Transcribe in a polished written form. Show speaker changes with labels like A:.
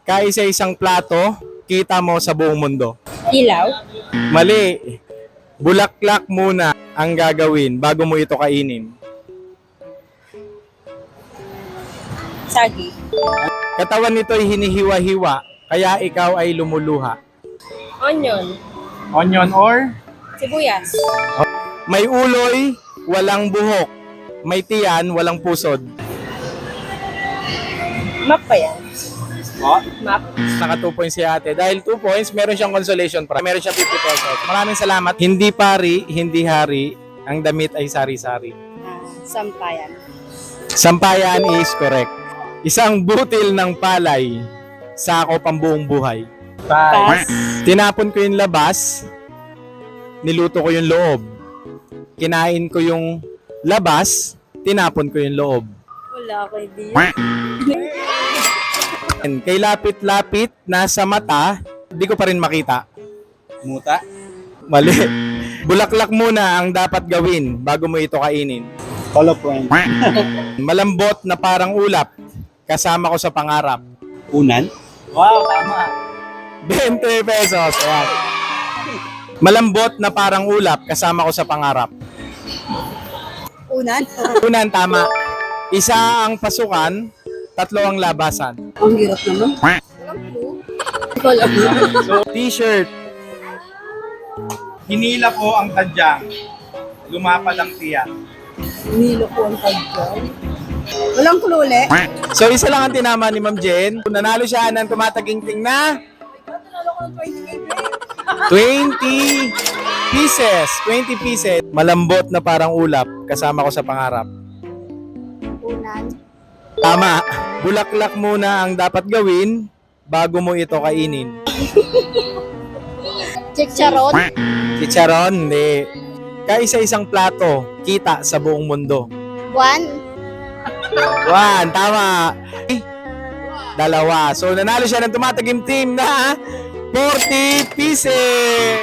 A: Kaisa-isang plato, kita mo sa buong mundo.
B: Ilaw?
A: Mali. Bulaklak muna ang gagawin bago mo ito kainin.
B: Sagi?
A: Katawan nito ay hinihiwa-hiwa, kaya ikaw ay lumuluha.
B: Onion?
A: Onion or?
B: Sibuyas?
A: May uloy, walang buhok. May tiyan, walang pusod.
B: Map pa yan?
A: Oh.
B: Map?
A: Naka 2 points si ate. Dahil 2 points, meron siyang consolation prize. Meron siyang 50 pesos. Maraming salamat. Hindi pari, hindi hari. Ang damit ay sari-sari.
B: Sampayan?
A: Sampayan is correct. Isang butil ng palay, sako pang buong buhay.
B: Pass.
A: Tinapon ko yung labas, niluto ko yung loob. Kinain ko yung labas, tinapon ko yung loob.
B: Wala ko idea.
A: Kay lapit-lapit, nasa mata, di ko pa rin makita.
C: Muta?
A: Mali. Bulaklak muna ang dapat gawin bago mo ito kainin.
C: Hollow point.
A: Malambot na parang ulap, kasama ko sa pangarap.
C: Unan?
A: Wow, tama. 20 pesos. Ayan. Malambot na parang ulap, kasama ko sa pangarap.
B: Unan?
A: Unan, tama. Isa ang pasukan, 3 ang labasan.
B: Ang hirap naman. Walang clue. Wala.
A: T-shirt.
C: Hinila ko ang tadyang. Lumapad ang tiyak.
B: Nilo ko ang tagyan. Walang clue ulit.
A: So, isa lang ang tinama ni Ma'am Jen. Nanalo siya ng tumataginting na
B: Tinalo ko ng 20
A: 20 pieces. 20 pieces. Malambot na parang ulap, kasama ko sa pangarap.
B: Unan?
A: Tama. Bulaklak muna ang dapat gawin bago mo ito kainin.
B: Chicharon?
A: Chicharon, hindi. Kaisa-isang plato, kita sa buong mundo.
B: Buwan?
A: 1, tama. 2. So, nanalo siya ng tumatagim team na 40 pieces.